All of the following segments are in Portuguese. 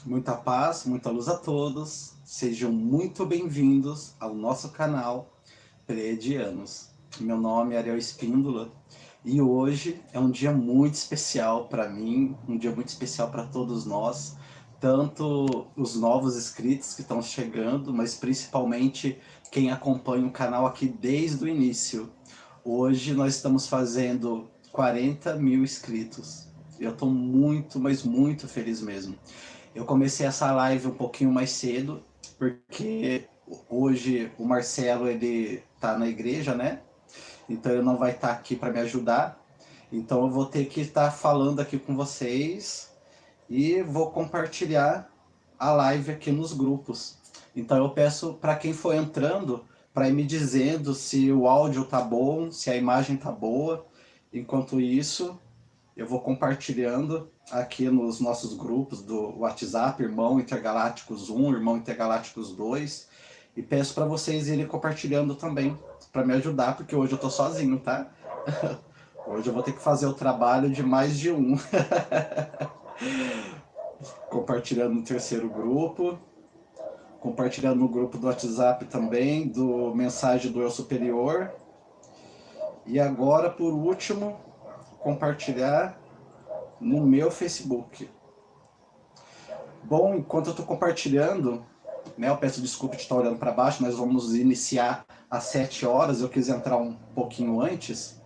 Muita paz, muita luz a todos. Sejam muito bem-vindos ao nosso canal Pleiadianos. Meu nome é Ariel Espíndola e hoje é um dia muito especial para mim, um dia muito especial para todos nós, tanto os novos inscritos que estão chegando, mas principalmente quem acompanha o canal aqui desde o início. Hoje nós estamos fazendo 40 mil inscritos. Eu estou muito, mas muito feliz mesmo. Eu comecei essa live um pouquinho mais cedo, porque hoje o Marcelo ele tá na igreja, né? Então ele não vai estar aqui para me ajudar. Então eu vou ter que estar falando aqui com vocês e vou compartilhar a live aqui nos grupos. Então eu peço para quem for entrando para ir me dizendo se o áudio tá bom, se a imagem tá boa. Enquanto isso, eu vou compartilhando aqui nos nossos grupos do WhatsApp, Irmão Intergalácticos 1, Irmão Intergalácticos 2, e peço para vocês irem compartilhando também, para me ajudar, porque hoje eu estou sozinho, tá? Hoje eu vou ter que fazer o trabalho de mais de um. Compartilhando no terceiro grupo, compartilhando no grupo do WhatsApp também, do Mensagem do Eu Superior. E agora, por último, compartilhar no meu Facebook. Bom, enquanto eu estou compartilhando, né, eu peço desculpa de estar olhando para baixo, nós vamos iniciar às 7 horas, eu quis entrar um pouquinho antes,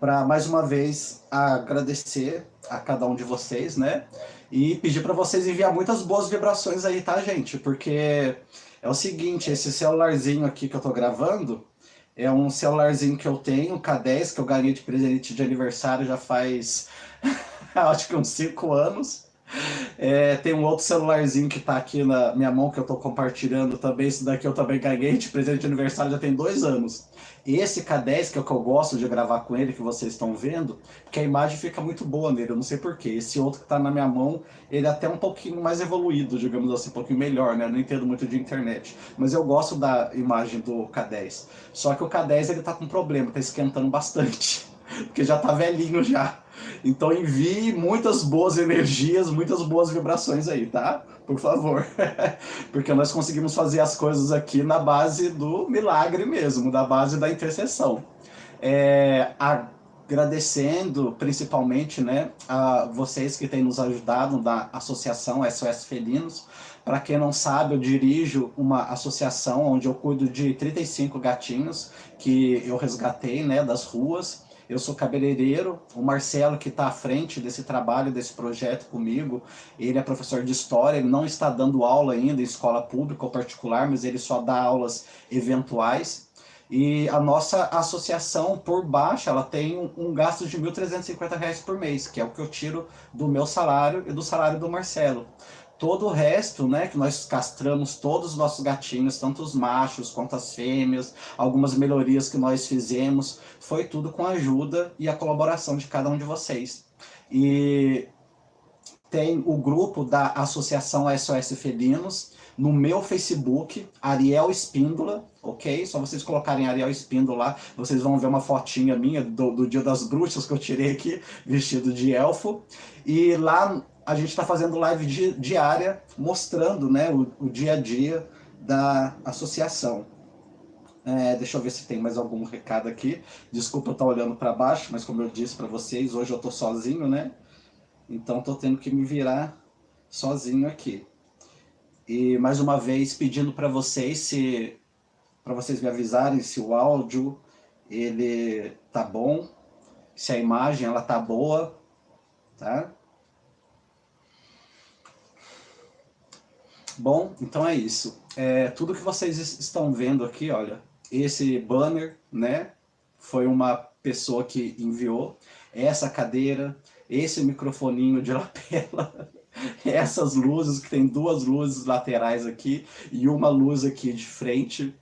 para mais uma vez agradecer a cada um de vocês, né, e pedir para vocês enviar muitas boas vibrações aí, tá, gente? Porque é o seguinte, esse celularzinho aqui que eu estou gravando, é um celularzinho que eu tenho, um K10, que eu ganhei de presente de aniversário já faz, acho que uns 5 anos. Tem um outro celularzinho que tá aqui na minha mão que eu tô compartilhando também. Esse daqui eu também ganhei de presente de aniversário já tem 2 anos. Esse K10, que é o que eu gosto de gravar com ele, que vocês estão vendo, porque a imagem fica muito boa nele, eu não sei porquê. Esse outro que tá na minha mão, ele é até um pouquinho mais evoluído, digamos assim, um pouquinho melhor, né? Eu não entendo muito de internet. Mas eu gosto da imagem do K10. Só que o K10 ele tá com problema, tá esquentando bastante. Porque já tá velhinho já. Então envie muitas boas energias, muitas boas vibrações aí, tá? Por favor. Porque nós conseguimos fazer as coisas aqui na base do milagre mesmo, da base da intercessão. Agradecendo principalmente, né, a vocês que têm nos ajudado da Associação SOS Felinos. Para quem não sabe, eu dirijo uma associação onde eu cuido de 35 gatinhos que eu resgatei, né, das ruas. Eu sou cabeleireiro, o Marcelo que está à frente desse trabalho, desse projeto comigo, ele é professor de história, ele não está dando aula ainda em escola pública ou particular, mas ele só dá aulas eventuais. E a nossa associação, por baixo, ela tem um gasto de R$ 1.350 por mês, que é o que eu tiro do meu salário e do salário do Marcelo. Todo o resto, né, que nós castramos todos os nossos gatinhos, tanto os machos quanto as fêmeas, algumas melhorias que nós fizemos, foi tudo com a ajuda e a colaboração de cada um de vocês. E tem o grupo da Associação SOS Felinos no meu Facebook, Ariel Espíndola, ok? Só vocês colocarem Ariel Espíndola lá, vocês vão ver uma fotinha minha do Dia das Bruxas que eu tirei aqui, vestido de elfo. E lá a gente está fazendo live diária, mostrando, né, o dia a dia da associação. Deixa eu ver se tem mais algum recado aqui. Desculpa eu estar olhando para baixo, mas como eu disse para vocês, hoje eu estou sozinho, né? Então estou tendo que me virar sozinho aqui. E mais uma vez pedindo para vocês para vocês me avisarem se o áudio ele tá bom, se a imagem ela tá boa, tá? Bom, então é isso. Tudo que vocês estão vendo aqui, olha, esse banner, né, foi uma pessoa que enviou essa cadeira, esse microfoninho de lapela, essas luzes, que tem duas luzes laterais aqui e uma luz aqui de frente.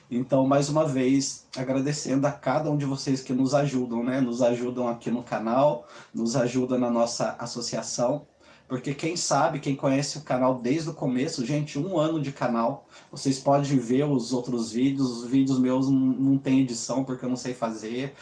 Então, mais uma vez, agradecendo a cada um de vocês que nos ajudam, né? Nos ajudam aqui no canal, nos ajudam na nossa associação. Porque quem sabe, quem conhece o canal desde o começo, gente, 1 ano de canal, vocês podem ver os outros vídeos, os vídeos meus não tem edição porque eu não sei fazer,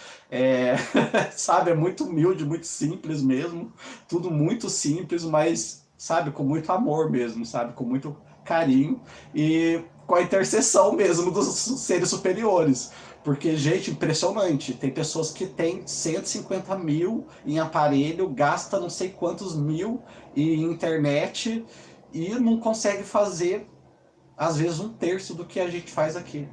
sabe, é muito humilde, muito simples mesmo, tudo muito simples, mas sabe? Com muito amor mesmo, sabe? Com muito carinho e com a intercessão mesmo dos seres superiores. Porque, gente, impressionante. Tem pessoas que têm 150 mil em aparelho, gasta não sei quantos mil em internet e não consegue fazer, às vezes, um terço do que a gente faz aqui.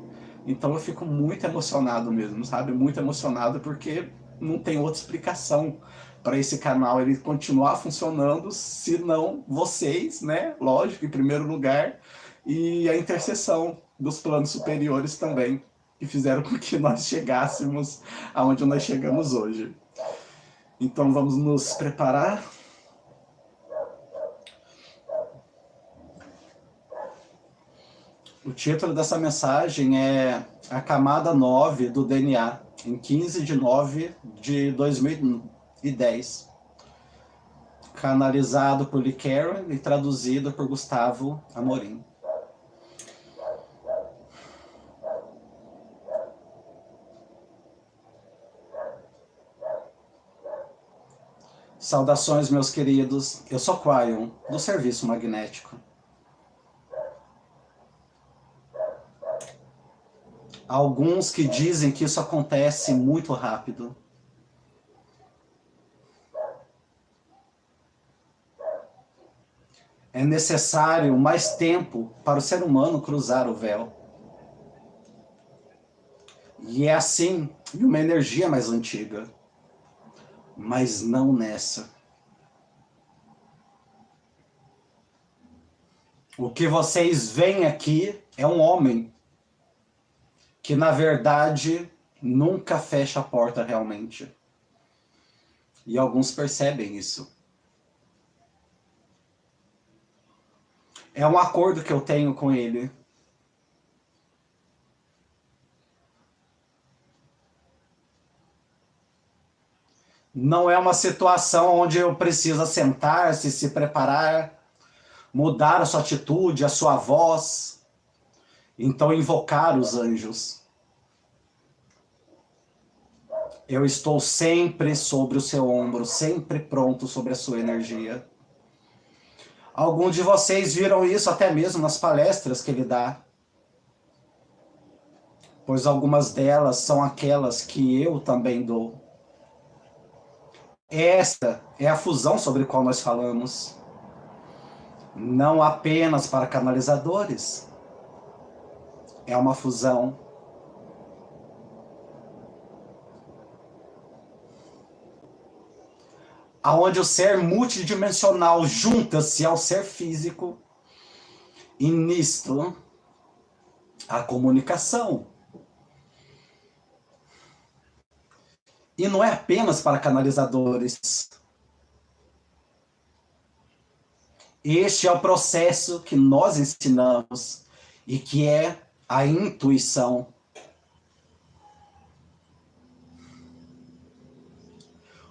Então eu fico muito emocionado mesmo, sabe? Muito emocionado porque não tem outra explicação para esse canal ele continuar funcionando, se não vocês, né? Lógico, em primeiro lugar, e a intercessão dos planos superiores também, que fizeram com que nós chegássemos aonde nós chegamos hoje. Então vamos nos preparar. O título dessa mensagem é A Camada 9 do DNA, em 15 de 9 de 2010. Canalizado por Lee Karen e traduzido por Gustavo Amorim. Saudações, meus queridos. Eu sou Quaion, do Serviço Magnético. Alguns que dizem que isso acontece muito rápido. É necessário mais tempo para o ser humano cruzar o véu. E é assim, em uma energia mais antiga. Mas não nessa. O que vocês veem aqui é um homem que, na verdade, nunca fecha a porta realmente. E alguns percebem isso. É um acordo que eu tenho com ele. Não é uma situação onde eu preciso sentar-se, se preparar, mudar a sua atitude, a sua voz, então invocar os anjos. Eu estou sempre sobre o seu ombro, sempre pronto sobre a sua energia. Alguns de vocês viram isso até mesmo nas palestras que ele dá, pois algumas delas são aquelas que eu também dou. Esta é a fusão sobre a qual nós falamos. Não apenas para canalizadores. É uma fusão. Aonde o ser multidimensional junta-se ao ser físico. E nisto, a comunicação. E não é apenas para canalizadores. Este é o processo que nós ensinamos e que é a intuição.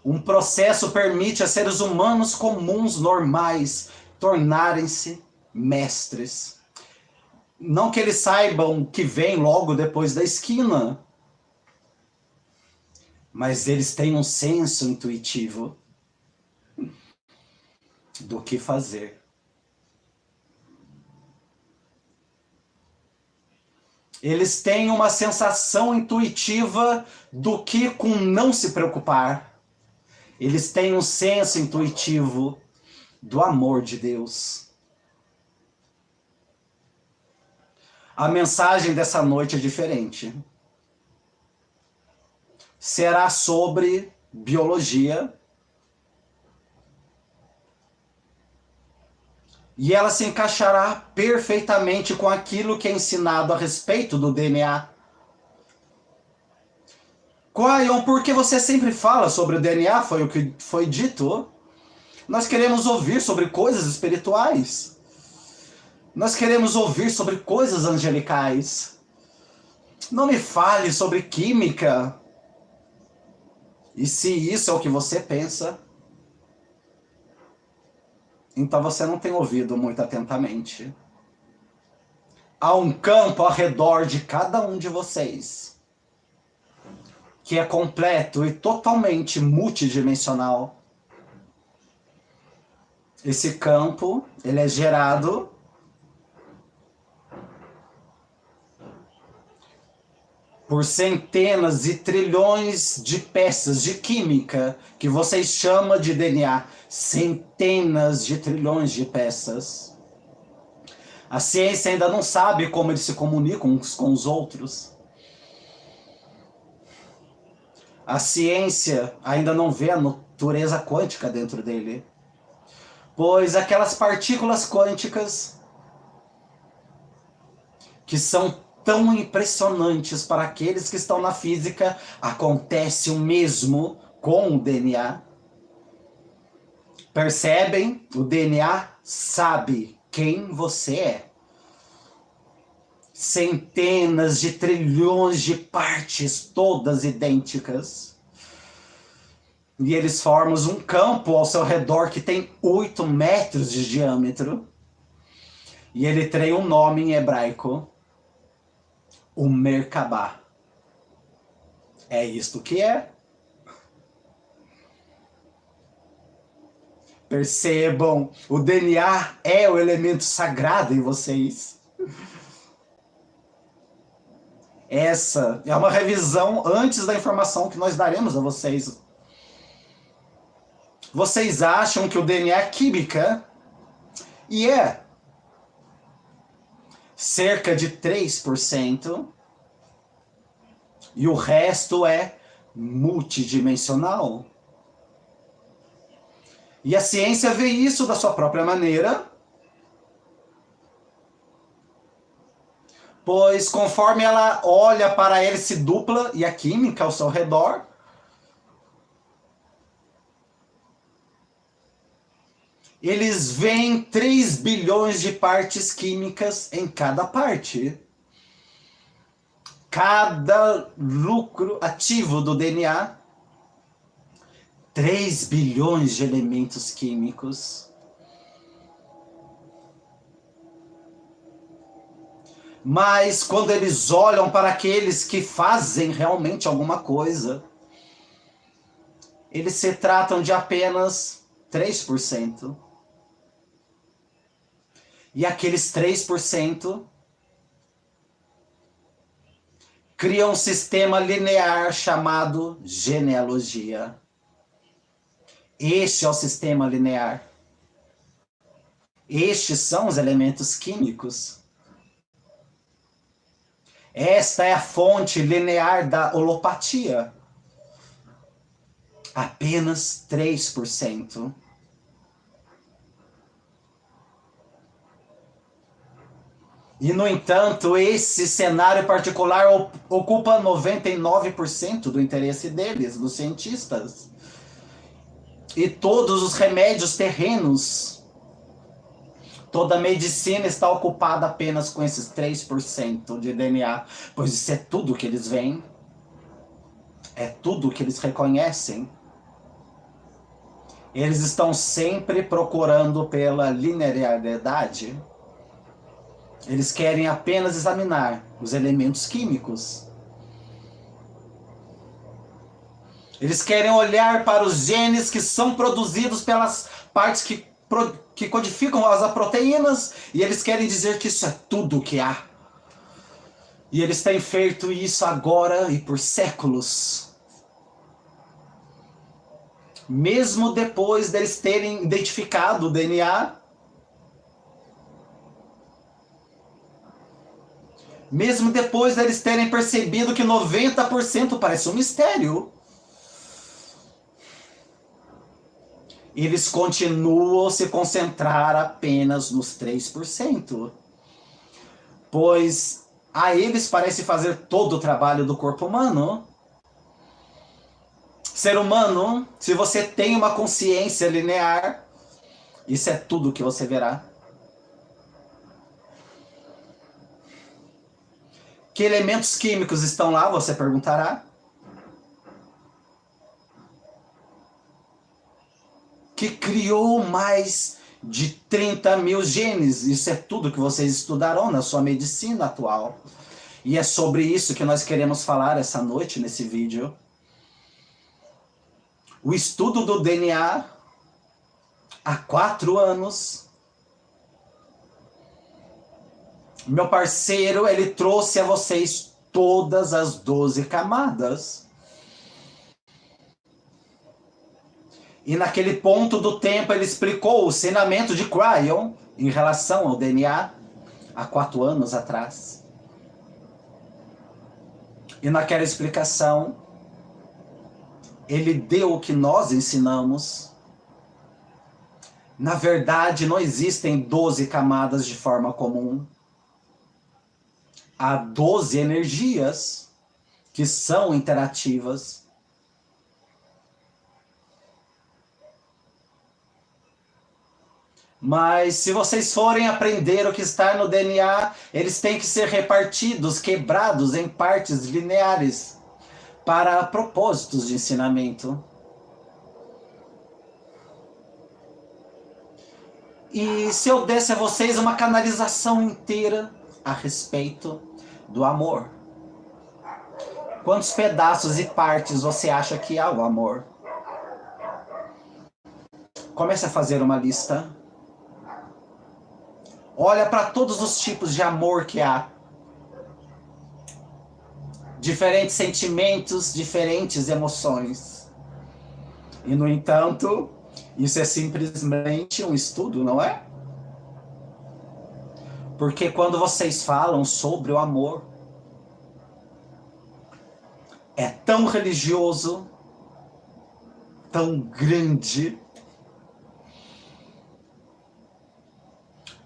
Um processo permite a seres humanos comuns, normais, tornarem-se mestres. Não que eles saibam que vem logo depois da esquina, mas eles têm um senso intuitivo do que fazer. Eles têm uma sensação intuitiva do que com não se preocupar. Eles têm um senso intuitivo do amor de Deus. A mensagem dessa noite é diferente. Será sobre biologia. E ela se encaixará perfeitamente com aquilo que é ensinado a respeito do DNA. Quaion, por que você sempre fala sobre o DNA? Foi o que foi dito. Nós queremos ouvir sobre coisas espirituais. Nós queremos ouvir sobre coisas angelicais. Não me fale sobre química. E se isso é o que você pensa, então você não tem ouvido muito atentamente. Há um campo ao redor de cada um de vocês, que é completo e totalmente multidimensional. Esse campo, ele é gerado por centenas e trilhões de peças de química que vocês chamam de DNA. Centenas de trilhões de peças. A ciência ainda não sabe como eles se comunicam uns com os outros. A ciência ainda não vê a natureza quântica dentro dele. Pois aquelas partículas quânticas que são tão impressionantes para aqueles que estão na física, acontece o mesmo com o DNA. Percebem? O DNA sabe quem você é. Centenas de trilhões de partes, todas idênticas. E eles formam um campo ao seu redor que tem 8 metros de diâmetro. E ele tem um nome em hebraico. O Merkabah. É isto que é. Percebam, o DNA é o elemento sagrado em vocês. Essa é uma revisão antes da informação que nós daremos a vocês. Vocês acham que o DNA é química? E é. Cerca de 3%. E o resto é multidimensional. E a ciência vê isso da sua própria maneira. Pois conforme ela olha para a hélice dupla e a química ao seu redor, eles veem 3 bilhões de partes químicas em cada parte. Cada núcleo ativo do DNA, 3 bilhões de elementos químicos. Mas quando eles olham para aqueles que fazem realmente alguma coisa, eles se tratam de apenas 3%. E aqueles 3% criam um sistema linear chamado genealogia. Este é o sistema linear. Estes são os elementos químicos. Esta é a fonte linear da holopatia. Apenas 3%. E, no entanto, esse cenário particular ocupa 99% do interesse deles, dos cientistas. E todos os remédios terrenos, toda a medicina está ocupada apenas com esses 3% de DNA, pois isso é tudo que eles veem, é tudo que eles reconhecem. Eles estão sempre procurando pela linearidade. Eles querem apenas examinar os elementos químicos. Eles querem olhar para os genes que são produzidos pelas partes que codificam as proteínas, e eles querem dizer que isso é tudo o que há. E eles têm feito isso agora e por séculos. Mesmo depois deles terem identificado o DNA, mesmo depois deles terem percebido que 90% parece um mistério, eles continuam a se concentrar apenas nos 3%. Pois a eles parece fazer todo o trabalho do corpo humano. Ser humano, se você tem uma consciência linear, isso é tudo que você verá. Que elementos químicos estão lá, você perguntará? Que criou mais de 30 mil genes. Isso é tudo que vocês estudarão na sua medicina atual. E é sobre isso que nós queremos falar essa noite nesse vídeo. O estudo do DNA há 4 anos, meu parceiro, ele trouxe a vocês todas as 12 camadas. E naquele ponto do tempo ele explicou o ensinamento de Cryon em relação ao DNA há 4 anos atrás. E naquela explicação, ele deu o que nós ensinamos. Na verdade, não existem 12 camadas de forma comum. Há 12 energias que são interativas. Mas se vocês forem aprender o que está no DNA, eles têm que ser repartidos, quebrados em partes lineares, para propósitos de ensinamento. E se eu desse a vocês uma canalização inteira a respeito do amor? Quantos pedaços e partes você acha que há o amor? Comece a fazer uma lista. Olha para todos os tipos de amor que há. Diferentes sentimentos, diferentes emoções. E, no entanto, isso é simplesmente um estudo, não é? Porque quando vocês falam sobre o amor, é tão religioso, tão grande.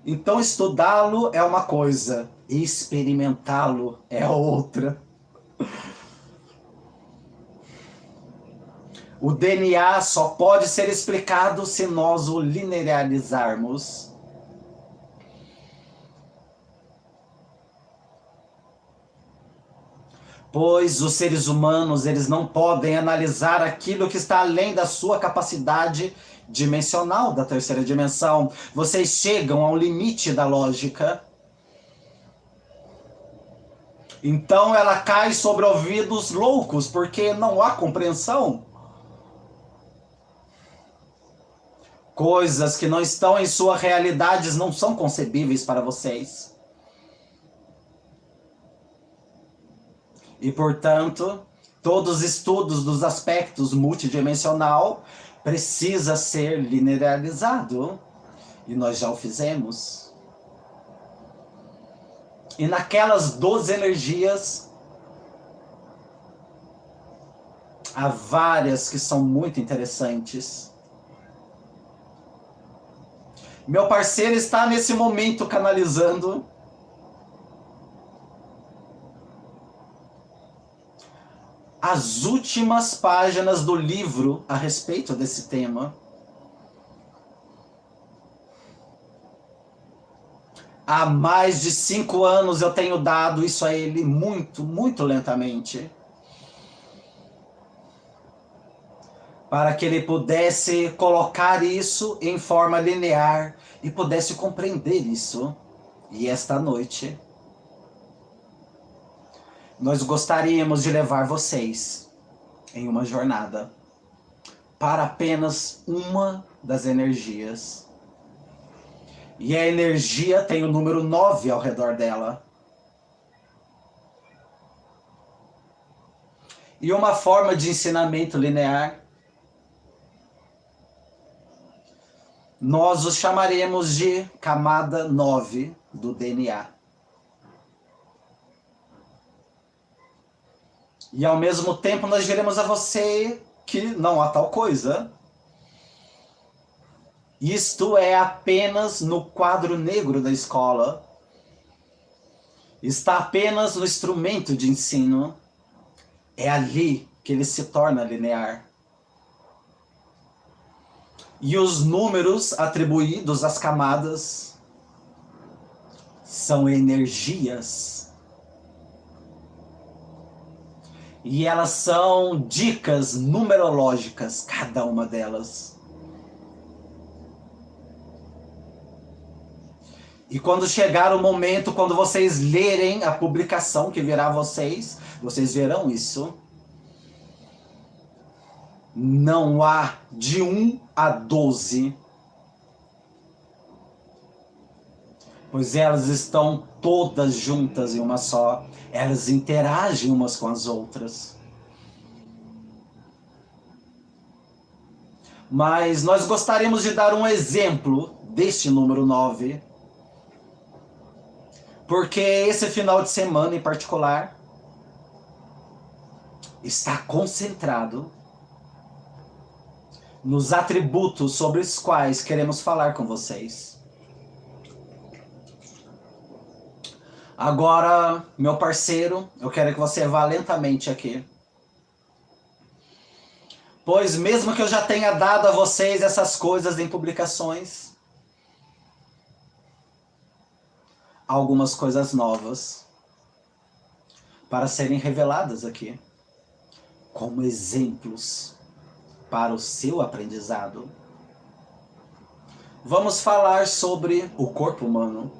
Então, estudá-lo é uma coisa, experimentá-lo é outra. O DNA só pode ser explicado se nós o linearizarmos. Pois os seres humanos, eles não podem analisar aquilo que está além da sua capacidade dimensional da terceira dimensão. Vocês chegam ao limite da lógica. Então ela cai sobre ouvidos loucos, porque não há compreensão. Coisas que não estão em sua realidade não são concebíveis para vocês. E, portanto, todos os estudos dos aspectos multidimensional precisa ser linearizado. E nós já o fizemos. E naquelas 12 energias, há várias que são muito interessantes. Meu parceiro está nesse momento canalizando as últimas páginas do livro a respeito desse tema. Há mais de 5 anos eu tenho dado isso a ele muito, muito lentamente. Para que ele pudesse colocar isso em forma linear e pudesse compreender isso. E esta noite, nós gostaríamos de levar vocês em uma jornada para apenas uma das energias. E a energia tem o número 9 ao redor dela. E uma forma de ensinamento linear, nós os chamaremos de camada 9 do DNA. E ao mesmo tempo nós diremos a você que não há tal coisa. Isto é apenas no quadro negro da escola. Está apenas no instrumento de ensino. É ali que ele se torna linear. E os números atribuídos às camadas são energias. E elas são dicas numerológicas, cada uma delas. E quando chegar o momento, quando vocês lerem a publicação que virá a vocês, vocês verão isso. Não há de 1 a 12 pois elas estão todas juntas em uma só. Elas interagem umas com as outras. Mas nós gostaríamos de dar um exemplo deste número 9, porque esse final de semana em particular está concentrado nos atributos sobre os quais queremos falar com vocês. Agora, meu parceiro, eu quero que você vá lentamente aqui. Pois mesmo que eu já tenha dado a vocês essas coisas em publicações, algumas coisas novas para serem reveladas aqui, como exemplos para o seu aprendizado. Vamos falar sobre o corpo humano.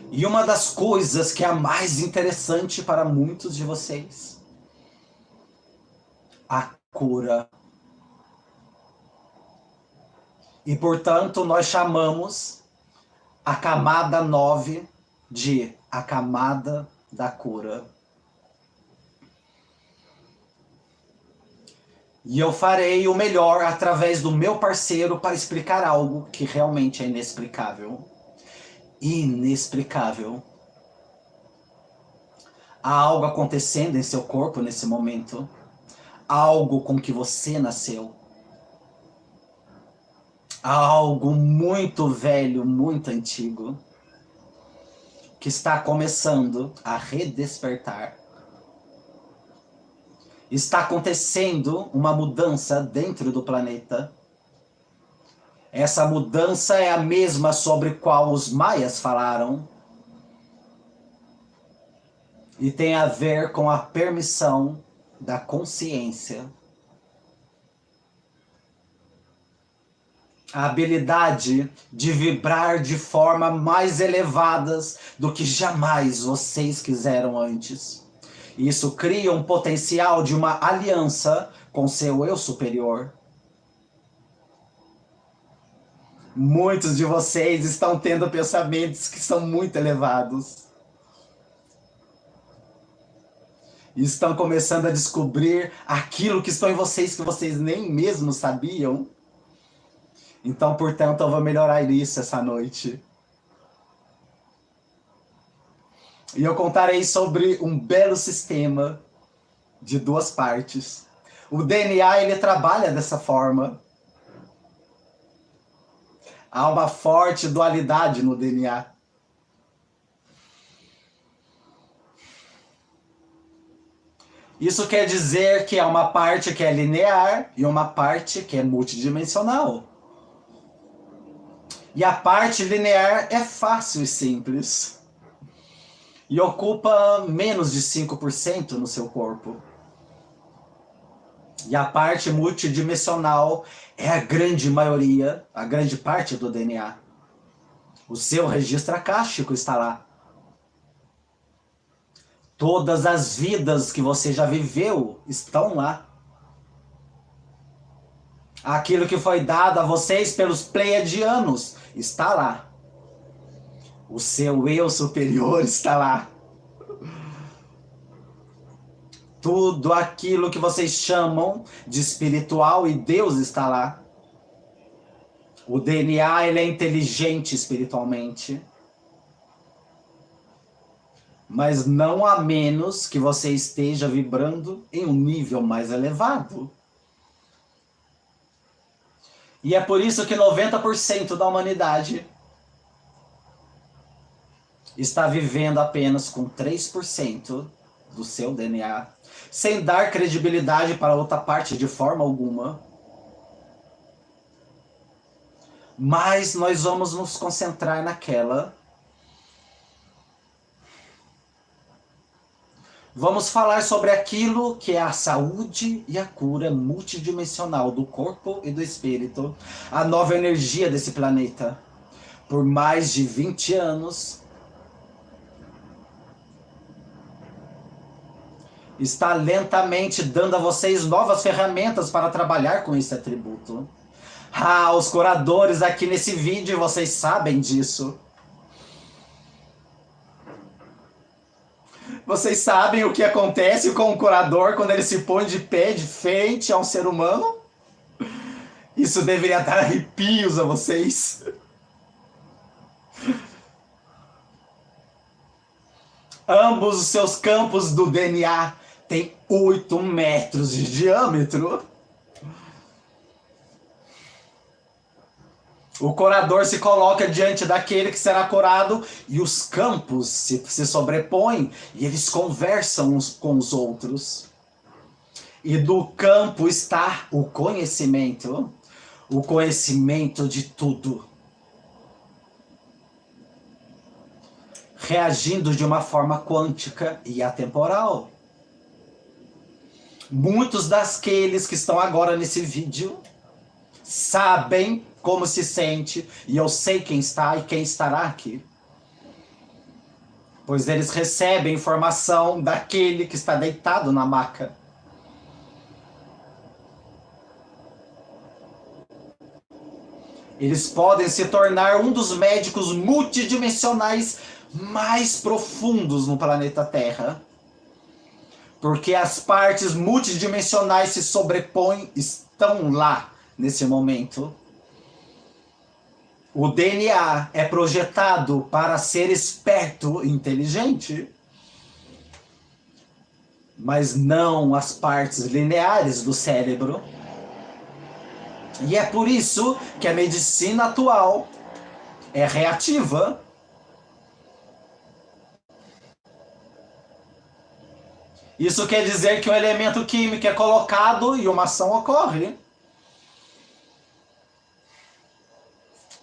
E uma das coisas que é a mais interessante para muitos de vocês, a cura. E portanto nós chamamos a camada 9 de a camada da cura. E eu farei o melhor através do meu parceiro para explicar algo que realmente é inexplicável. Inexplicável. Há algo acontecendo em seu corpo nesse momento. Algo com que você nasceu. Algo muito velho, muito antigo, que está começando a redespertar. Está acontecendo uma mudança dentro do planeta. Essa mudança é a mesma sobre qual os maias falaram. E tem a ver com a permissão da consciência. A habilidade de vibrar de forma mais elevadas do que jamais vocês quiseram antes. Isso cria um potencial de uma aliança com seu eu superior. Muitos de vocês estão tendo pensamentos que são muito elevados. E estão começando a descobrir aquilo que está em vocês que vocês nem mesmo sabiam. Então, portanto, eu vou melhorar isso essa noite. E eu contarei sobre um belo sistema de duas partes. O DNA, ele trabalha dessa forma. Há uma forte dualidade no DNA. Isso quer dizer que há uma parte que é linear e uma parte que é multidimensional. E a parte linear é fácil e simples. E ocupa menos de 5% no seu corpo. E a parte multidimensional é a grande maioria, a grande parte do DNA. O seu registro acástico está lá. Todas as vidas que você já viveu estão lá. Aquilo que foi dado a vocês pelos pleiadianos está lá. O seu eu superior está lá. Tudo aquilo que vocês chamam de espiritual e Deus está lá. O DNA, ele é inteligente espiritualmente. Mas não a menos que você esteja vibrando em um nível mais elevado. E é por isso que 90% da humanidade está vivendo apenas com 3% do seu DNA, sem dar credibilidade para outra parte de forma alguma. Mas nós vamos nos concentrar naquela. Vamos falar sobre aquilo que é a saúde e a cura multidimensional do corpo e do espírito, a nova energia desse planeta. Por mais de 20 anos, está lentamente dando a vocês novas ferramentas para trabalhar com esse atributo. Ah, os curadores aqui nesse vídeo, vocês sabem disso. Vocês sabem o que acontece com o curador quando ele se põe de pé de frente a um ser humano? Isso deveria dar arrepios a vocês. Ambos os seus campos do DNA têm 8 metros de diâmetro. O curador se coloca diante daquele que será curado e os campos se sobrepõem e eles conversam uns com os outros. E do campo está o conhecimento de tudo. Reagindo de uma forma quântica e atemporal. Muitos daqueles que estão agora nesse vídeo sabem como se sente, e eu sei quem está e quem estará aqui. Pois eles recebem informação daquele que está deitado na maca. Eles podem se tornar um dos médicos multidimensionais mais profundos no planeta Terra. Porque as partes multidimensionais se sobrepõem, estão lá nesse momento. O DNA é projetado para ser esperto e inteligente, mas não as partes lineares do cérebro. E é por isso que a medicina atual é reativa. Isso quer dizer que um elemento químico é colocado e uma ação ocorre.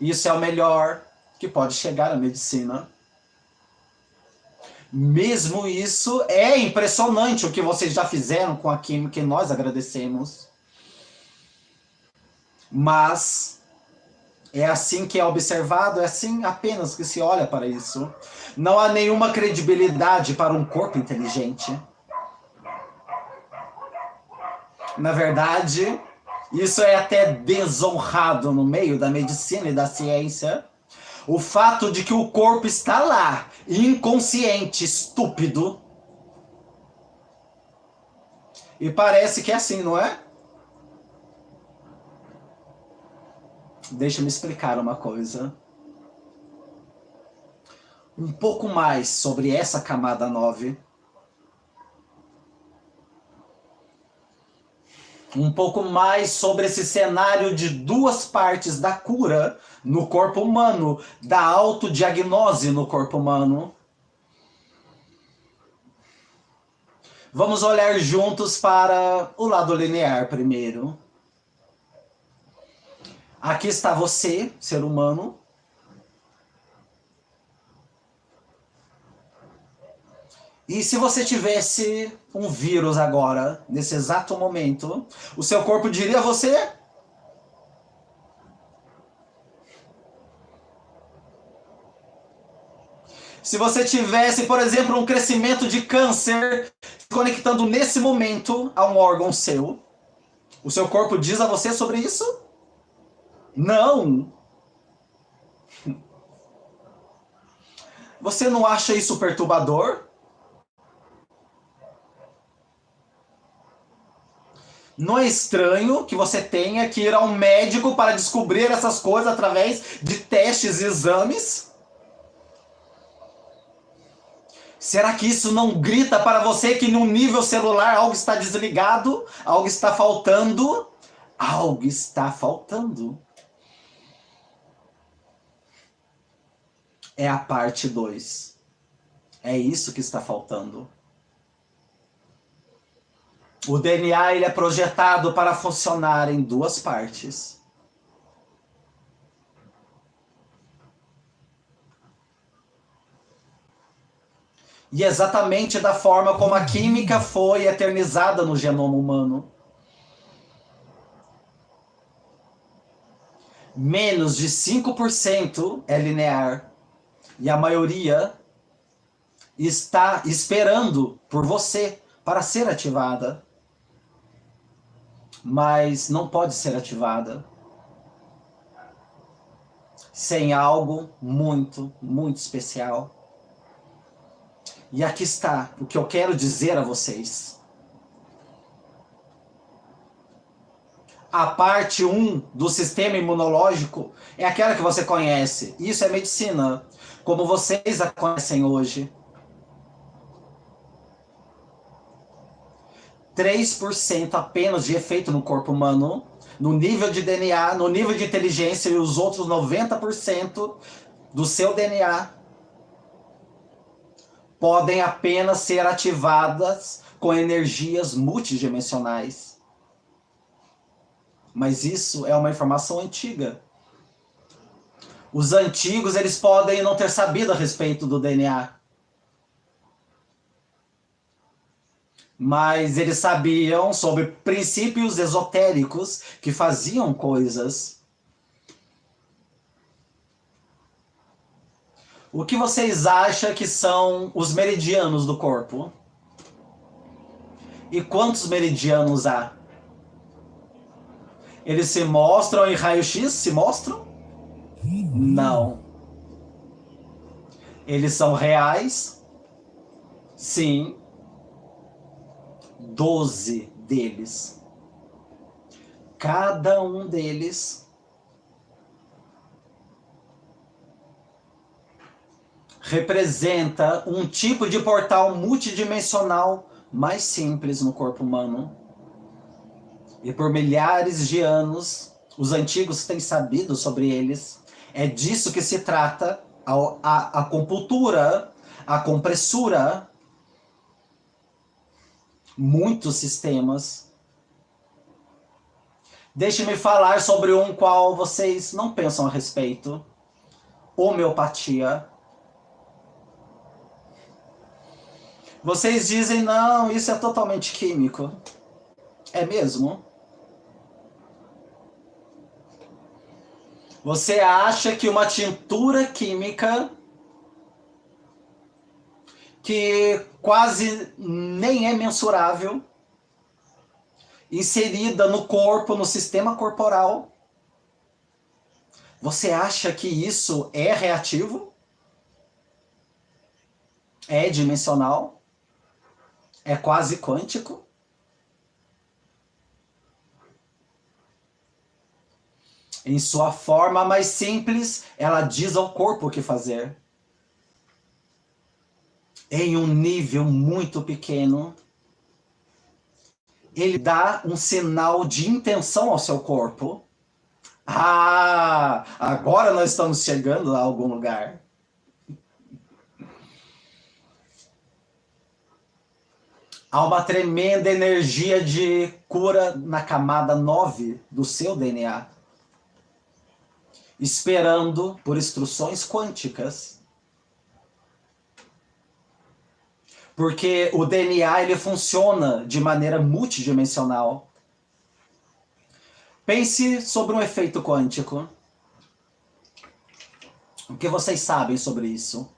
Isso é o melhor que pode chegar à medicina. Mesmo isso, é impressionante o que vocês já fizeram com a química e nós agradecemos. Mas é assim que é observado, é assim apenas que se olha para isso. Não há nenhuma credibilidade para um corpo inteligente. Na verdade, isso é até desonrado no meio da medicina e da ciência. O fato de que o corpo está lá, inconsciente, estúpido. E parece que é assim, não é? Deixa eu me explicar uma coisa. Um pouco mais sobre essa camada 9. Um pouco mais sobre esse cenário de duas partes da cura no corpo humano, da autodiagnose no corpo humano. Vamos olhar juntos para o lado linear primeiro. Aqui está você, ser humano. E se você tivesse um vírus agora, nesse exato momento, o seu corpo diria a você: se você tivesse, por exemplo, um crescimento de câncer se conectando nesse momento a um órgão seu, o seu corpo diz a você sobre isso? Não! Você não acha isso perturbador? Não é estranho que você tenha que ir a um médico para descobrir essas coisas através de testes e exames? Será que isso não grita para você que no nível celular algo está desligado? Algo está faltando? Algo está faltando. É a parte 2. É isso que está faltando. O DNA ele é projetado para funcionar em duas partes. E exatamente da forma como a química foi eternizada no genoma humano. Menos de 5% é linear. E a maioria está esperando por você para ser ativada. Mas não pode ser ativada. sem algo muito, muito especial. E aqui está o que eu quero dizer a vocês. A parte 1 do sistema imunológico é aquela que você conhece. Isso é medicina, como vocês a conhecem hoje. 3% apenas de efeito no corpo humano, no nível de DNA, no nível de inteligência, e os outros 90% do seu DNA podem apenas ser ativadas com energias multidimensionais. Mas isso é uma informação antiga. Os antigos, eles podem não ter sabido a respeito do DNA. Mas eles sabiam sobre princípios esotéricos que faziam coisas. O que vocês acham que são os meridianos do corpo? E quantos meridianos há? Eles se mostram em raio-x? Se mostram? Não. Eles são reais? Sim. 12 deles. Cada um deles representa um tipo de portal multidimensional mais simples no corpo humano. E por milhares de anos, os antigos têm sabido sobre eles. É disso que se trata a acupuntura, a compressura, muitos sistemas. Deixe-me falar sobre um qual vocês não pensam a respeito. Homeopatia. Vocês dizem, não, isso é totalmente químico. É mesmo? Você acha que uma tintura química que quase nem é mensurável, inserida no corpo, no sistema corporal, você acha que isso é reativo? É dimensional? É quase quântico? Em sua forma mais simples, ela diz ao corpo o que fazer. Em um nível muito pequeno, ele dá um sinal de intenção ao seu corpo. Ah, agora nós estamos chegando a algum lugar. Há uma tremenda energia de cura na camada 9 do seu DNA, esperando por instruções quânticas. Porque o DNA ele funciona de maneira multidimensional. Pense sobre um efeito quântico. O que vocês sabem sobre isso?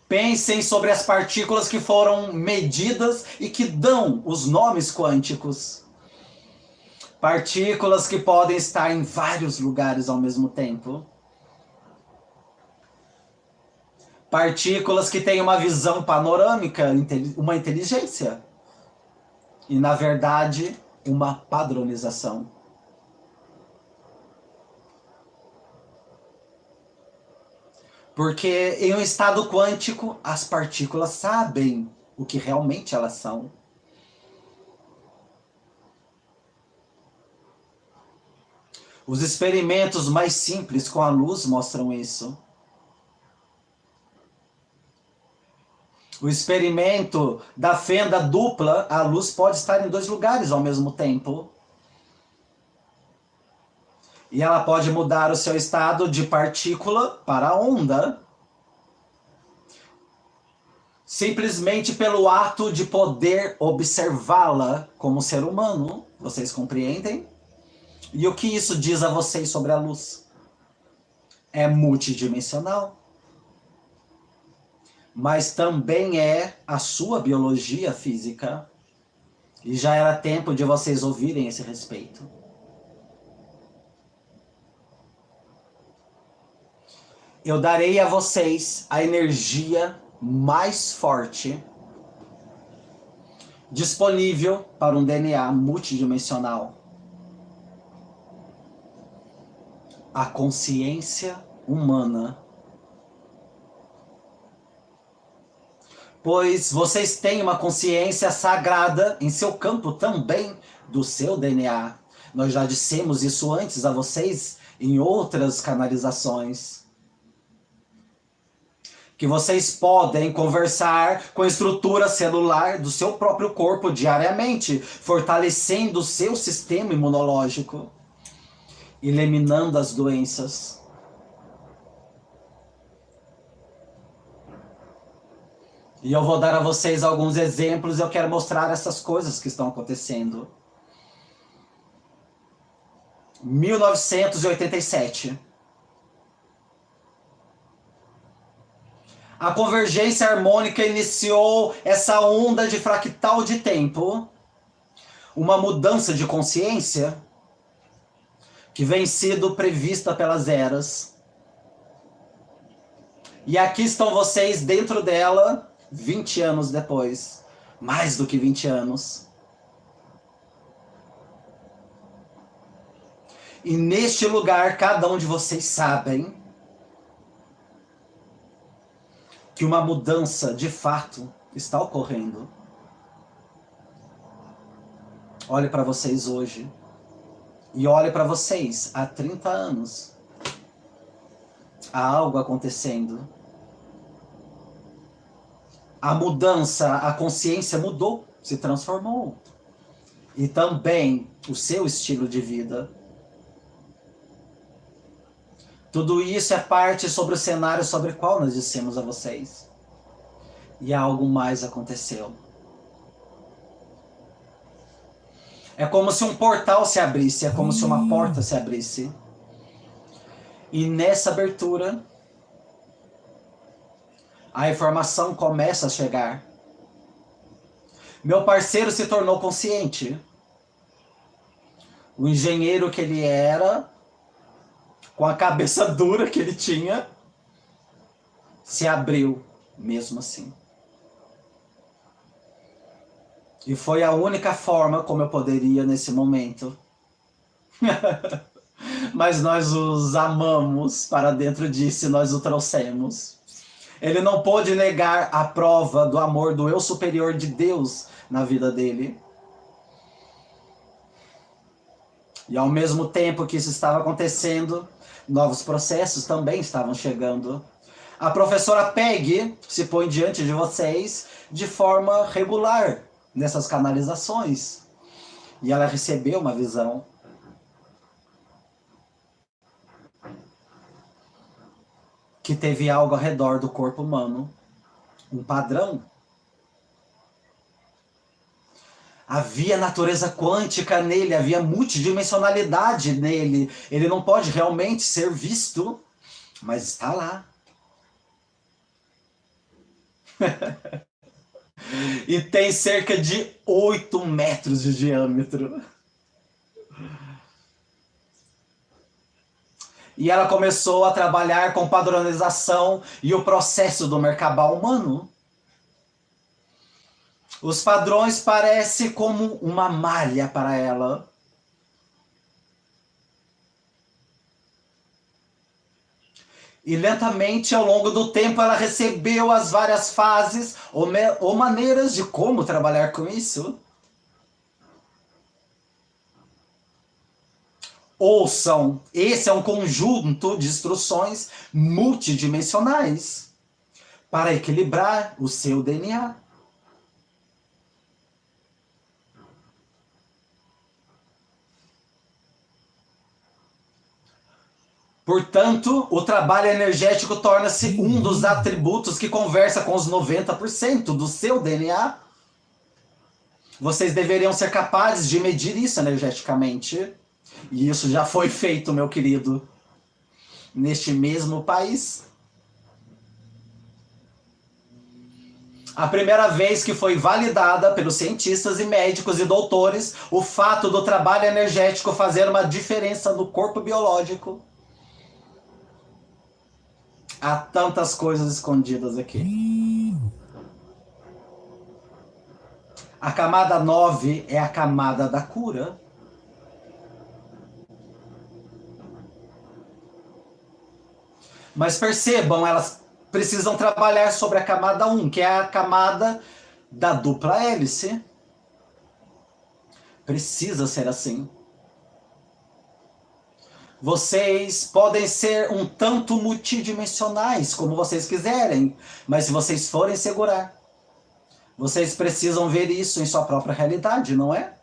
Pensem sobre as partículas que foram medidas e que dão os nomes quânticos. Partículas que podem estar em vários lugares ao mesmo tempo. Partículas que têm uma visão panorâmica, uma inteligência. E, na verdade, uma padronização. Porque em um estado quântico, as partículas sabem o que realmente elas são. Os experimentos mais simples com a luz mostram isso. O experimento da fenda dupla, a luz pode estar em 2 lugares ao mesmo tempo. E ela pode mudar o seu estado de partícula para onda. Simplesmente pelo ato de poder observá-la como ser humano. Vocês compreendem? E o que isso diz a vocês sobre a luz? É multidimensional. Mas também é a sua biologia física. E já era tempo de vocês ouvirem esse respeito. Eu darei a vocês a energia mais forte disponível para um DNA multidimensional. A consciência humana. Pois vocês têm uma consciência sagrada em seu campo também do seu DNA. Nós já dissemos isso antes a vocês em outras canalizações. Que vocês podem conversar com a estrutura celular do seu próprio corpo diariamente, fortalecendo o seu sistema imunológico, eliminando as doenças. E eu vou dar a vocês alguns exemplos e eu quero mostrar essas coisas que estão acontecendo. 1987. A convergência harmônica iniciou essa onda de fractal de tempo, uma mudança de consciência que vem sido prevista pelas eras. E aqui estão vocês dentro dela 20 anos depois, mais do que 20 anos. E neste lugar, cada um de vocês sabem que uma mudança de fato está ocorrendo. Olhe para vocês hoje. E olhe para vocês há 30 anos. Há algo acontecendo. A mudança, a consciência mudou, se transformou. E também o seu estilo de vida. Tudo isso é parte sobre o cenário sobre o qual nós dissemos a vocês. E algo mais aconteceu. É como se um portal se abrisse, é como se uma porta se abrisse. E nessa abertura, a informação começa a chegar. Meu parceiro se tornou consciente. O engenheiro que ele era, com a cabeça dura que ele tinha, se abriu mesmo assim. E foi a única forma como eu poderia nesse momento. Mas nós os amamos para dentro disso e nós o trouxemos. Ele não pôde negar a prova do amor do eu superior de Deus na vida dele. E ao mesmo tempo que isso estava acontecendo, novos processos também estavam chegando. A professora Peg se põe diante de vocês de forma regular nessas canalizações. E ela recebeu uma visão. Que teve algo ao redor do corpo humano. Um padrão. Havia natureza quântica nele, havia multidimensionalidade nele. Ele não pode realmente ser visto, mas está lá. E tem cerca de 8 metros de diâmetro. E ela começou a trabalhar com padronização e o processo do Merkabah humano. Os padrões parecem como uma malha para ela. E lentamente, ao longo do tempo, ela recebeu as várias fases ou maneiras de como trabalhar com isso. Ouçam, esse é um conjunto de instruções multidimensionais para equilibrar o seu DNA. Portanto, o trabalho energético torna-se um dos atributos que conversa com os 90% do seu DNA. Vocês deveriam ser capazes de medir isso energeticamente. E isso já foi feito, meu querido, neste mesmo país. A primeira vez que foi validada pelos cientistas e médicos e doutores o fato do trabalho energético fazer uma diferença no corpo biológico. Há tantas coisas escondidas aqui. A camada 9 é a camada da cura. Mas percebam, elas precisam trabalhar sobre a camada 1, que é a camada da dupla hélice. Precisa ser assim. Vocês podem ser um tanto multidimensionais, como vocês quiserem, mas se vocês forem segurar, vocês precisam ver isso em sua própria realidade, não é?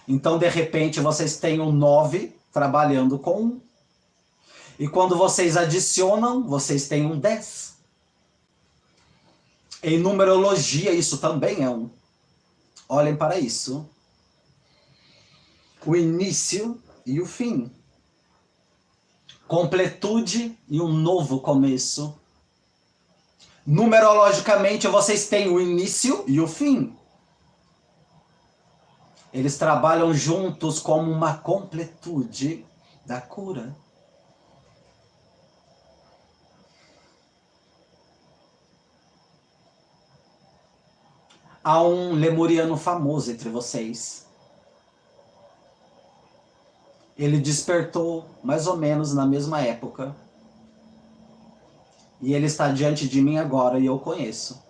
Então, de repente, vocês têm um 9 trabalhando com 1. E quando vocês adicionam, vocês têm um 10. Em numerologia, isso também é 1. Olhem para isso. O início e o fim. Completude e um novo começo. Numerologicamente, vocês têm o início e o fim. Eles trabalham juntos como uma completude da cura. Há um lemuriano famoso entre vocês. Ele despertou mais ou menos na mesma época. E ele está diante de mim agora e eu o conheço.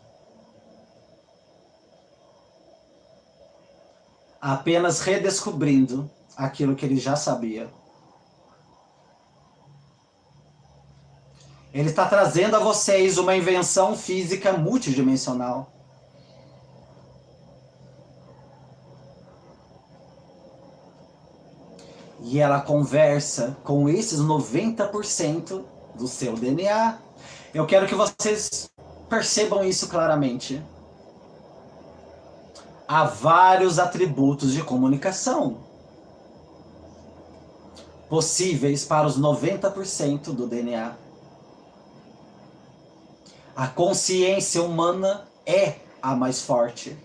Apenas redescobrindo aquilo que ele já sabia. Ele está trazendo a vocês uma invenção física multidimensional. E ela conversa com esses 90% do seu DNA. Eu quero que vocês percebam isso claramente. Há vários atributos de comunicação possíveis para os 90% do DNA. A consciência humana é a mais forte.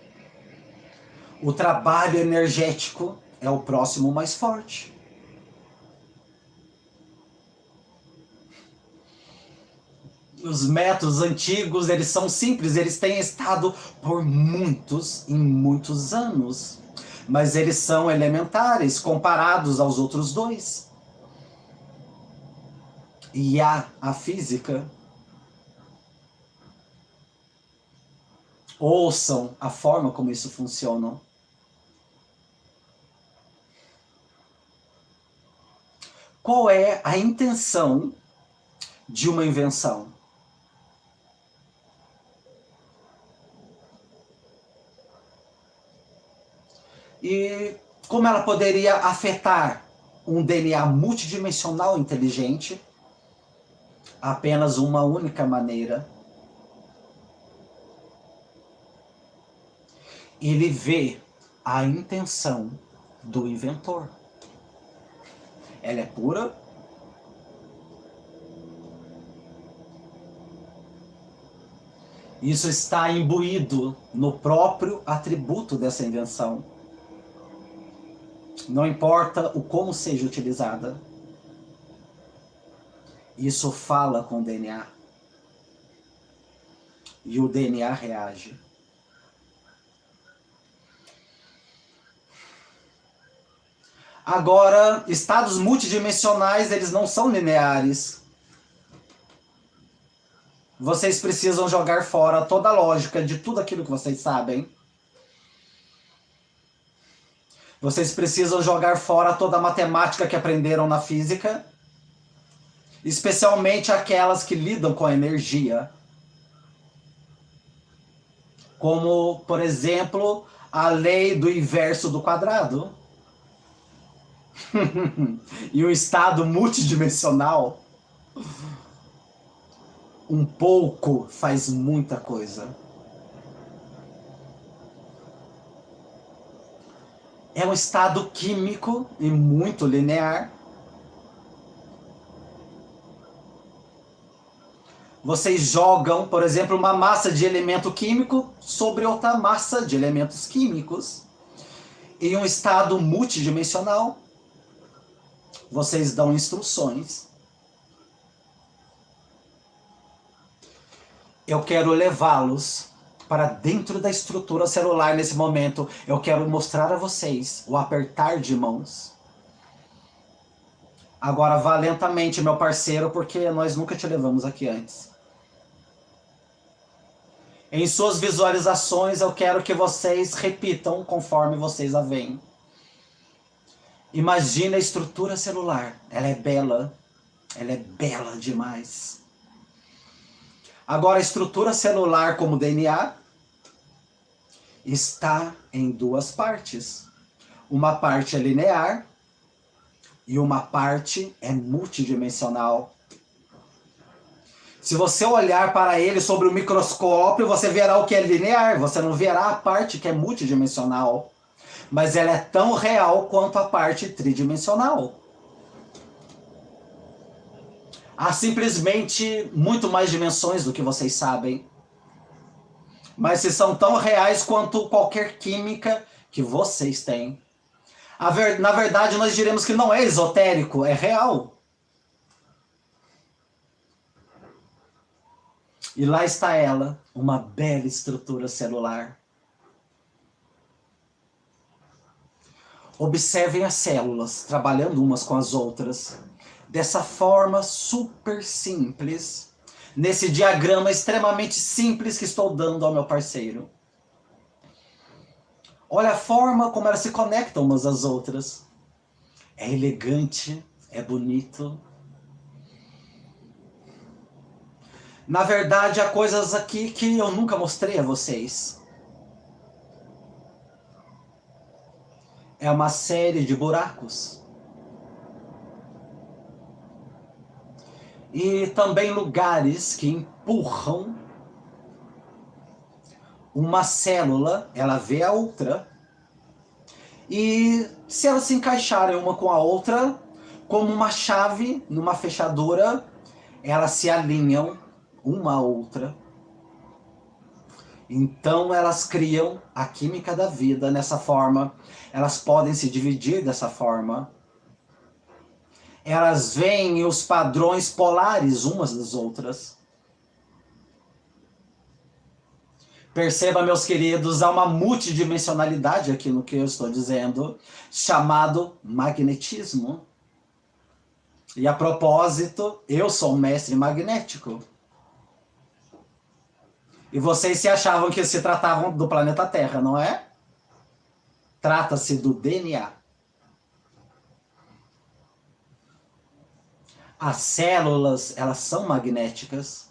O trabalho energético é o próximo mais forte. Os métodos antigos, eles são simples, eles têm estado por muitos e muitos anos. Mas eles são elementares comparados aos outros dois. E há a física. Ouçam a forma como isso funciona. Qual é a intenção de uma invenção? E como ela poderia afetar um DNA multidimensional inteligente? Apenas uma única maneira. Ele vê a intenção do inventor. Ela é pura? Isso está imbuído no próprio atributo dessa invenção. Não importa o como seja utilizada. Isso fala com o DNA. E o DNA reage. Agora, estados multidimensionais, eles não são lineares. Vocês precisam jogar fora toda a lógica de tudo aquilo que vocês sabem. Vocês precisam jogar fora toda a matemática que aprenderam na física, especialmente aquelas que lidam com a energia. Como, por exemplo, a lei do inverso do quadrado. E o estado multidimensional. Um pouco faz muita coisa. É um estado químico e muito linear. Vocês jogam, por exemplo, uma massa de elemento químico sobre outra massa de elementos químicos. Em um estado multidimensional. Vocês dão instruções. Eu quero levá-los para dentro da estrutura celular nesse momento. Eu quero mostrar a vocês o apertar de mãos. Agora vá lentamente, meu parceiro, porque nós nunca te levamos aqui antes. Em suas visualizações, eu quero que vocês repitam conforme vocês a veem. Imagine a estrutura celular. Ela é bela. Ela é bela demais. Agora, a estrutura celular como DNA está em duas partes. Uma parte é linear e uma parte é multidimensional. Se você olhar para ele sobre o microscópio, você verá o que é linear, você não verá a parte que é multidimensional. Mas ela é tão real quanto a parte tridimensional. Há simplesmente muito mais dimensões do que vocês sabem. Mas se são tão reais quanto qualquer química que vocês têm. Na verdade, nós diremos que não é esotérico, é real. E lá está ela, uma bela estrutura celular. Observem as células trabalhando umas com as outras. Dessa forma super simples, nesse diagrama extremamente simples que estou dando ao meu parceiro. Olha a forma como elas se conectam umas às outras. É elegante, é bonito. Na verdade, há coisas aqui que eu nunca mostrei a vocês. É uma série de buracos. E também lugares que empurram uma célula, ela vê a outra. E se elas se encaixarem uma com a outra, como uma chave numa fechadura, elas se alinham uma à outra. Então elas criam a química da vida nessa forma. Elas podem se dividir dessa forma. Elas veem os padrões polares umas das outras. Perceba, meus queridos, há uma multidimensionalidade aqui no que eu estou dizendo, chamado magnetismo. E a propósito, eu sou um mestre magnético. E vocês se achavam que se tratavam do planeta Terra, não é? Trata-se do DNA. As células, elas são magnéticas,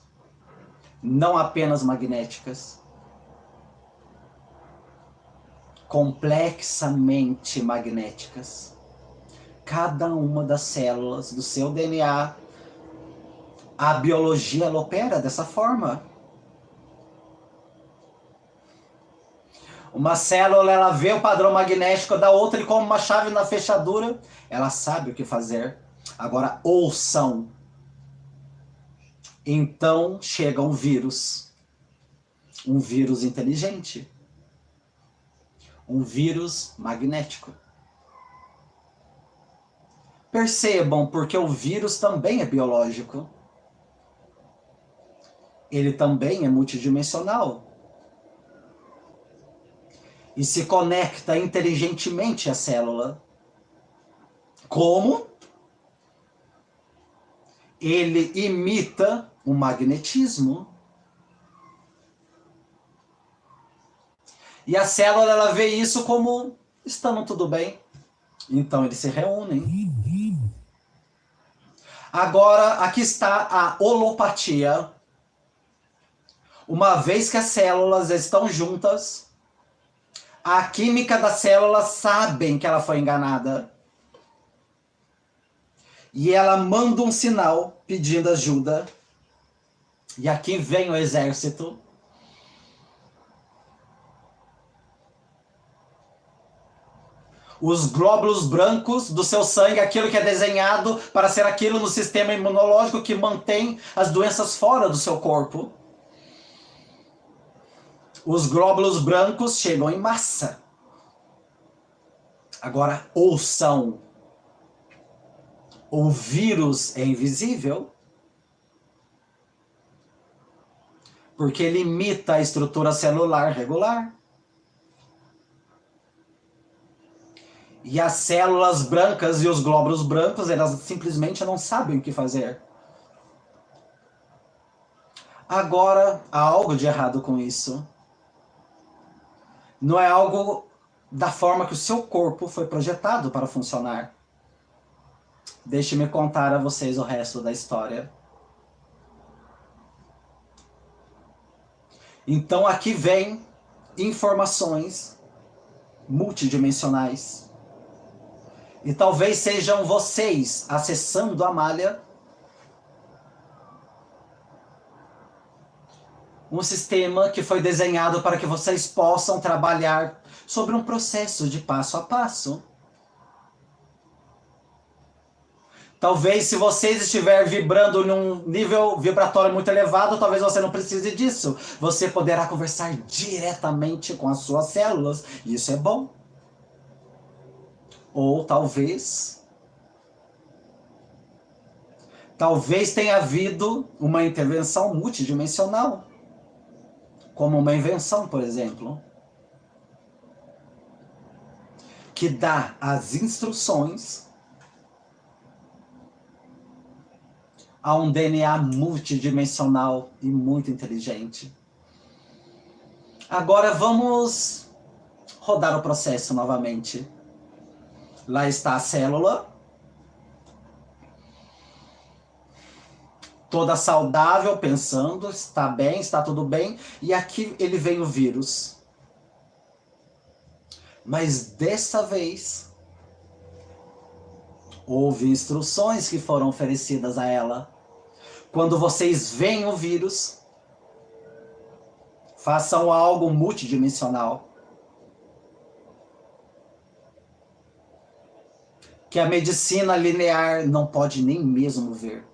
não apenas magnéticas, complexamente magnéticas. Cada uma das células do seu DNA, a biologia ela opera dessa forma. Uma célula, ela vê o padrão magnético da outra e como uma chave na fechadura, ela sabe o que fazer. Agora, ouçam. Então chega um vírus inteligente, um vírus magnético. Percebam, porque o vírus também é biológico. Ele também é multidimensional. E se conecta inteligentemente à célula. Como? Ele imita o magnetismo. E a célula, ela vê isso como estando tudo bem. Então eles se reúnem. Agora, aqui está a holopatia. Uma vez que as células estão juntas, a química das células sabem que ela foi enganada. E ela manda um sinal pedindo ajuda. E aqui vem o exército. Os glóbulos brancos do seu sangue, aquilo que é desenhado para ser aquilo no sistema imunológico que mantém as doenças fora do seu corpo. Os glóbulos brancos chegam em massa. Agora ouçam. O vírus é invisível porque ele imita a estrutura celular regular. E as células brancas e os glóbulos brancos, elas simplesmente não sabem o que fazer. Agora, há algo de errado com isso. Não é algo da forma que o seu corpo foi projetado para funcionar. Deixe-me contar a vocês o resto da história. Então aqui vem informações multidimensionais. E talvez sejam vocês acessando a malha, um sistema que foi desenhado para que vocês possam trabalhar sobre um processo de passo a passo. Talvez se vocês estiver vibrando num nível vibratório muito elevado, talvez você não precise disso. Você poderá conversar diretamente com as suas células. E isso é bom. Ou talvez tenha havido uma intervenção multidimensional. Como uma invenção, por exemplo. Que dá as instruções a um DNA multidimensional e muito inteligente. Agora vamos rodar o processo novamente. Lá está a célula, toda saudável, pensando, está bem, está tudo bem, e aqui ele vem o vírus. Mas dessa vez, houve instruções que foram oferecidas a ela. Quando vocês veem o vírus, façam algo multidimensional. Que a medicina linear não pode nem mesmo ver.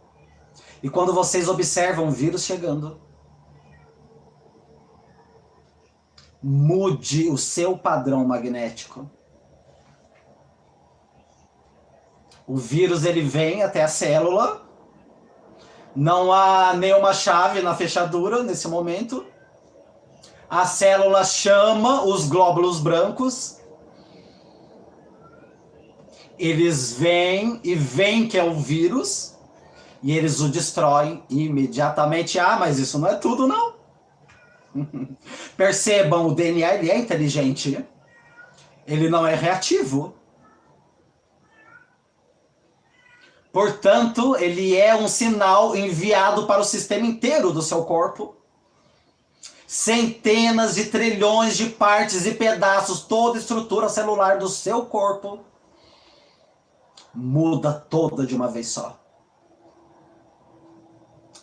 E quando vocês observam o vírus chegando, mude o seu padrão magnético. O vírus ele vem até a célula, não há nenhuma chave na fechadura nesse momento. A célula chama os glóbulos brancos. Eles vêm e veem que é o vírus e eles o destroem imediatamente. Ah, mas isso não é tudo, não. Percebam, o DNA ele é inteligente. Ele não é reativo. Portanto, ele é um sinal enviado para o sistema inteiro do seu corpo. Centenas de trilhões de partes e pedaços, toda a estrutura celular do seu corpo muda toda de uma vez só.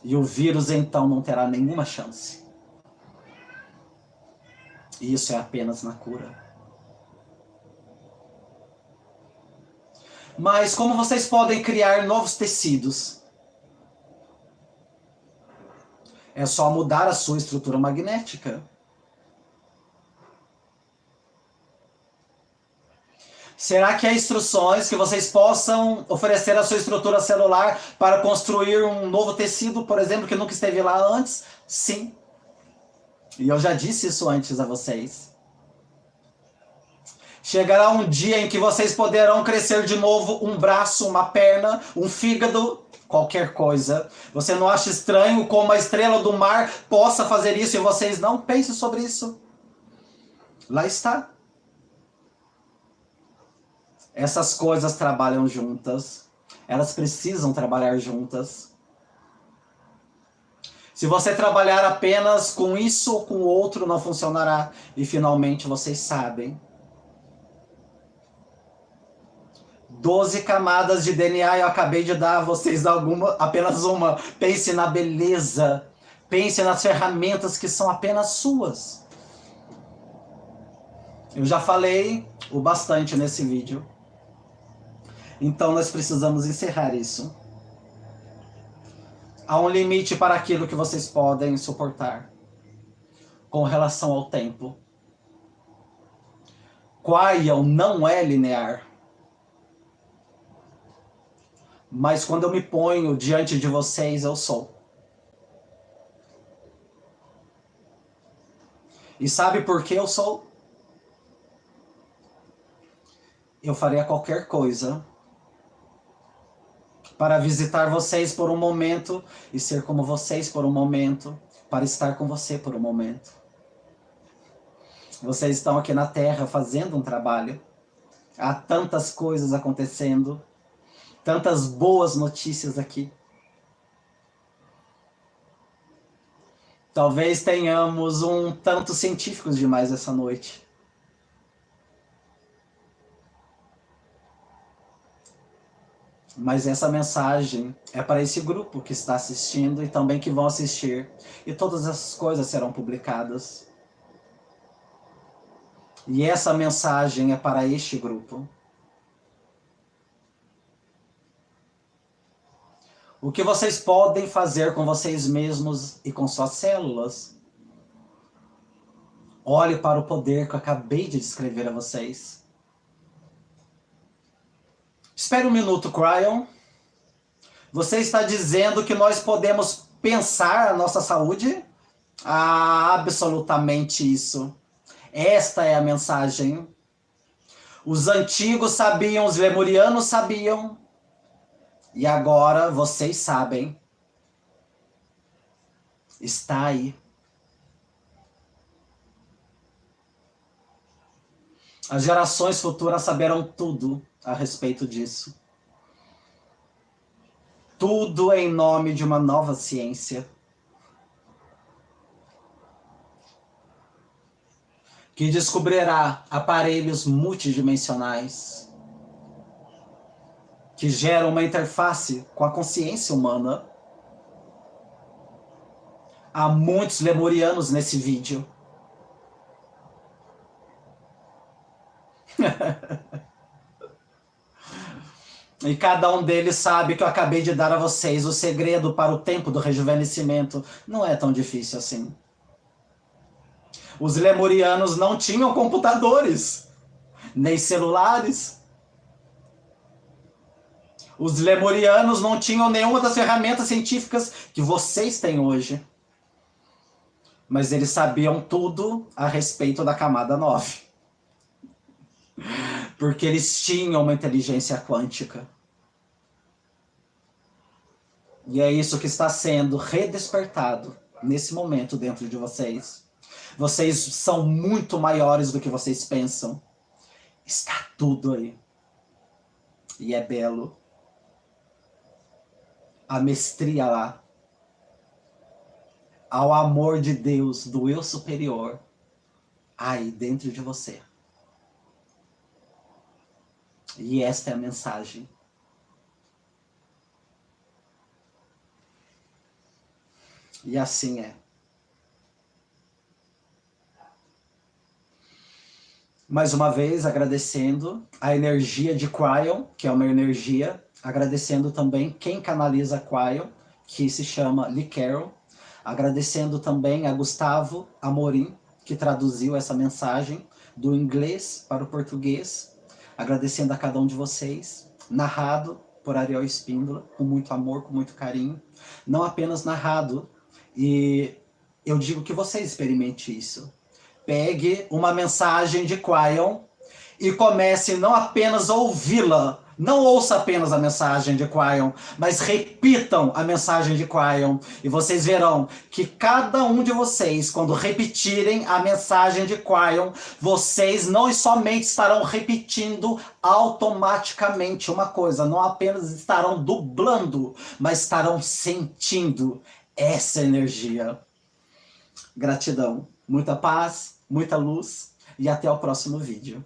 E o vírus então não terá nenhuma chance. E isso é apenas na cura. Mas como vocês podem criar novos tecidos? É só mudar a sua estrutura magnética. Será que há instruções que vocês possam oferecer à sua estrutura celular para construir um novo tecido, por exemplo, que nunca esteve lá antes? Sim. E eu já disse isso antes a vocês. Chegará um dia em que vocês poderão crescer de novo um braço, uma perna, um fígado, qualquer coisa. Você não acha estranho como a estrela do mar possa fazer isso e vocês não pensem sobre isso? Lá está. Essas coisas trabalham juntas. Elas precisam trabalhar juntas. Se você trabalhar apenas com isso ou com o outro, não funcionará. E finalmente vocês sabem. 12 camadas de DNA eu acabei de dar a vocês apenas uma. Pense na beleza. Pense nas ferramentas que são apenas suas. Eu já falei o bastante nesse vídeo. Então nós precisamos encerrar isso. Há um limite para aquilo que vocês podem suportar com relação ao tempo. Quaion não é linear. Mas quando eu me ponho diante de vocês, eu sou. E sabe por que eu sou? Eu faria qualquer coisa para visitar vocês por um momento e ser como vocês por um momento, para estar com você por um momento. Vocês estão aqui na Terra fazendo um trabalho. Há tantas coisas acontecendo, tantas boas notícias aqui. Talvez tenhamos um tanto científicos demais essa noite. Mas essa mensagem é para esse grupo que está assistindo e também que vão assistir. E todas essas coisas serão publicadas. E essa mensagem é para este grupo. O que vocês podem fazer com vocês mesmos e com suas células? Olhe para o poder que eu acabei de descrever a vocês. Espere um minuto, Cryon. Você está dizendo que nós podemos pensar a nossa saúde? Ah, absolutamente isso. Esta é a mensagem. Os antigos sabiam, os lemurianos sabiam. E agora vocês sabem. Está aí. As gerações futuras saberão tudo a respeito disso. Tudo em nome de uma nova ciência. Que descobrirá aparelhos multidimensionais. Que geram uma interface com a consciência humana. Há muitos lemurianos nesse vídeo. E cada um deles sabe que eu acabei de dar a vocês o segredo para o tempo do rejuvenescimento. Não é tão difícil assim. Os lemurianos não tinham computadores, nem celulares. Os lemurianos não tinham nenhuma das ferramentas científicas que vocês têm hoje. Mas eles sabiam tudo a respeito da camada 9. Porque eles tinham uma inteligência quântica. E é isso que está sendo redespertado nesse momento dentro de vocês. Vocês são muito maiores do que vocês pensam. Está tudo aí. E é belo. A mestria lá. Ao amor de Deus, do eu superior, aí dentro de você. E esta é a mensagem. E assim é. Mais uma vez, agradecendo a energia de Cryon, que é uma energia, agradecendo também quem canaliza Cryon, que se chama Lee Carroll, agradecendo também a Gustavo Amorim, que traduziu essa mensagem do inglês para o português, agradecendo a cada um de vocês, narrado por Ariel Espíndola, com muito amor, com muito carinho, não apenas narrado, e eu digo que você experimente isso. Pegue uma mensagem de Cryon e comece não apenas a ouvi-la, não ouça apenas a mensagem de Cryon, mas repitam a mensagem de Cryon. E vocês verão que cada um de vocês, quando repetirem a mensagem de Cryon, vocês não somente estarão repetindo automaticamente uma coisa, não apenas estarão dublando, mas estarão sentindo essa energia. Gratidão, muita paz, muita luz e até o próximo vídeo.